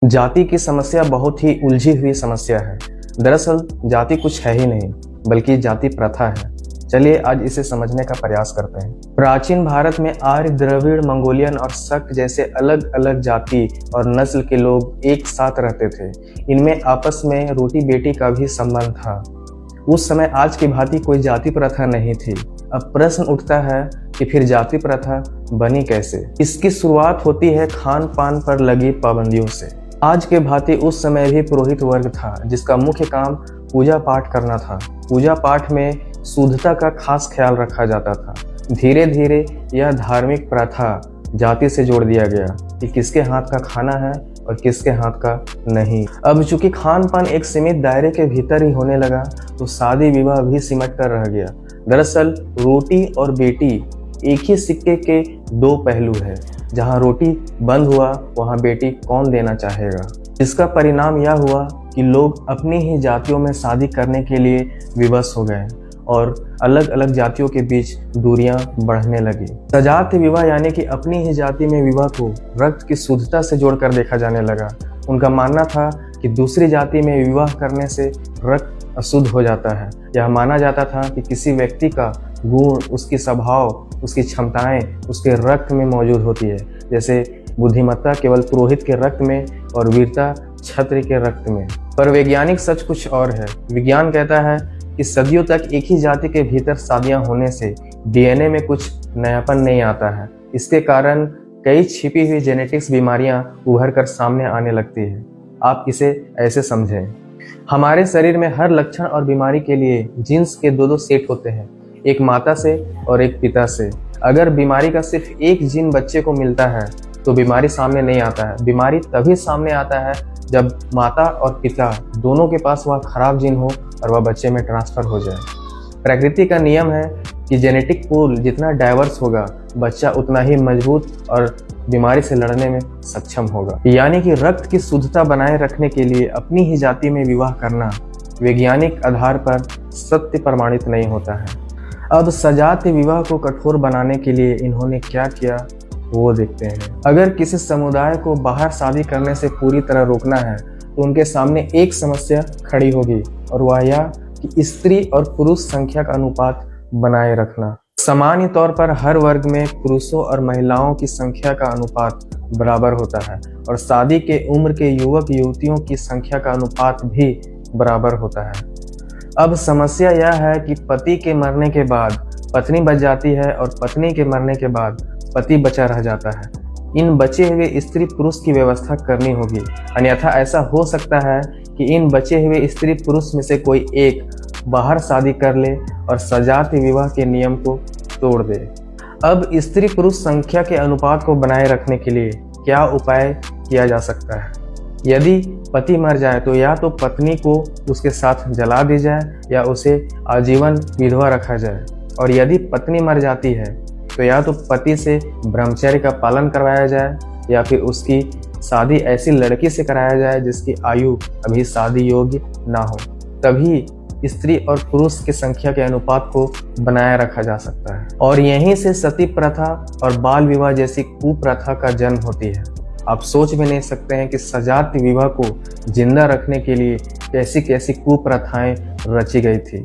जाति की समस्या बहुत ही उलझी हुई समस्या है। दरअसल जाति कुछ है ही नहीं, बल्कि जाति प्रथा है। चलिए आज इसे समझने का प्रयास करते हैं। प्राचीन भारत में आर्य, द्रविड़, मंगोलियन और शक जैसे अलग अलग जाति और नस्ल के लोग एक साथ रहते थे। इनमें आपस में रोटी बेटी का भी संबंध था। उस समय आज की भांति कोई जाति प्रथा नहीं थी। अब प्रश्न उठता है कि फिर जाति प्रथा बनी कैसे? इसकी शुरुआत होती है खान पान पर लगी पाबंदियों से। आज के भांति उस समय भी पुरोहित वर्ग था, जिसका मुख्य काम पूजा पाठ करना था। पूजा पाठ में शुद्धता का खास ख्याल रखा जाता था। धीरे धीरे यह धार्मिक प्रथा जाति से जोड़ दिया गया कि किसके हाथ का खाना है और किसके हाथ का नहीं। अब चूंकि खान पान एक सीमित दायरे के भीतर ही होने लगा, तो शादी विवाह भी सिमट कर रह गया। दरअसल रोटी और बेटी एक ही सिक्के के दो पहलू है। जहां रोटी बंद हुआ, वहां बेटी कौन देना चाहेगा? इसका परिणाम यह हुआ कि लोग अपनी ही जातियों में शादी करने के लिए विवश हो गए और अलग अलग जातियों के बीच दूरियां बढ़ने लगी। सजाति विवाह यानी कि अपनी ही जाति में विवाह को रक्त की शुद्धता से जोड़कर देखा जाने लगा। उनका मानना था कि दूसरी जाति में विवाह करने से रक्त अशुद्ध हो जाता है। यह माना जाता था कि किसी व्यक्ति का गुण, उसकी स्वभाव, उसकी क्षमताएं उसके रक्त में मौजूद होती है। जैसे बुद्धिमत्ता केवल पुरोहित के रक्त में और वीरता क्षत्रिय के रक्त में। पर वैज्ञानिक सच कुछ और है। विज्ञान कहता है कि सदियों तक एक ही जाति के भीतर शादियां होने से डीएनए में कुछ नयापन नहीं आता है। इसके कारण कई छिपी हुई जेनेटिक्स बीमारियां उभर कर सामने आने लगती है। आप इसे ऐसे समझें, हमारे शरीर में हर लक्षण और बीमारी के लिए जीन्स के दो सेट होते हैं, एक माता से और एक पिता से। अगर बीमारी का सिर्फ एक जीन बच्चे को मिलता है तो बीमारी सामने नहीं आता है। बीमारी तभी सामने आता है जब माता और पिता दोनों के पास वह खराब जीन हो और वह बच्चे में ट्रांसफर हो जाए। प्रकृति का नियम है कि जेनेटिक पूल जितना डाइवर्स होगा, बच्चा उतना ही मजबूत और बीमारी से लड़ने में सक्षम होगा। यानी कि रक्त की शुद्धता बनाए रखने के लिए अपनी ही जाति में विवाह करना वैज्ञानिक आधार पर सत्य प्रमाणित नहीं होता है। अब सजाति विवाह को कठोर बनाने के लिए इन्होंने क्या किया वो देखते हैं। अगर किसी समुदाय को बाहर शादी करने से पूरी तरह रोकना है तो उनके सामने एक समस्या खड़ी होगी, और वह यह कि स्त्री और पुरुष संख्या का अनुपात बनाए रखना। सामान्य तौर पर हर वर्ग में पुरुषों और महिलाओं की संख्या का अनुपात बराबर होता है, और शादी के उम्र के युवक युवतियों की संख्या का अनुपात भी बराबर होता है। अब समस्या यह है कि पति के मरने के बाद पत्नी बच जाती है और पत्नी के मरने के बाद पति बचा रह जाता है। इन बचे हुए स्त्री पुरुष की व्यवस्था करनी होगी, अन्यथा ऐसा हो सकता है कि इन बचे हुए स्त्री पुरुष में से कोई एक बाहर शादी कर ले और सजाति विवाह के नियम को तोड़ दे। अब स्त्री पुरुष संख्या के अनुपात को बनाए रखने के लिए क्या उपाय किया जा सकता है? यदि पति मर जाए तो या तो पत्नी को उसके साथ जला दी जाए या उसे आजीवन विधवा रखा जाए, और यदि पत्नी मर जाती है तो या तो पति से ब्रह्मचर्य का पालन करवाया जाए या फिर उसकी शादी ऐसी लड़की से कराया जाए जिसकी आयु अभी शादी योग्य ना हो। तभी स्त्री और पुरुष की संख्या के अनुपात को बनाए रखा जा सकता है। और यहीं से सती प्रथा और बाल विवाह जैसी कुप्रथा का जन्म होती है। आप सोच भी नहीं सकते हैं कि सजाति विवाह को जिंदा रखने के लिए कैसी कैसी कुप्रथाएं रची गई थी।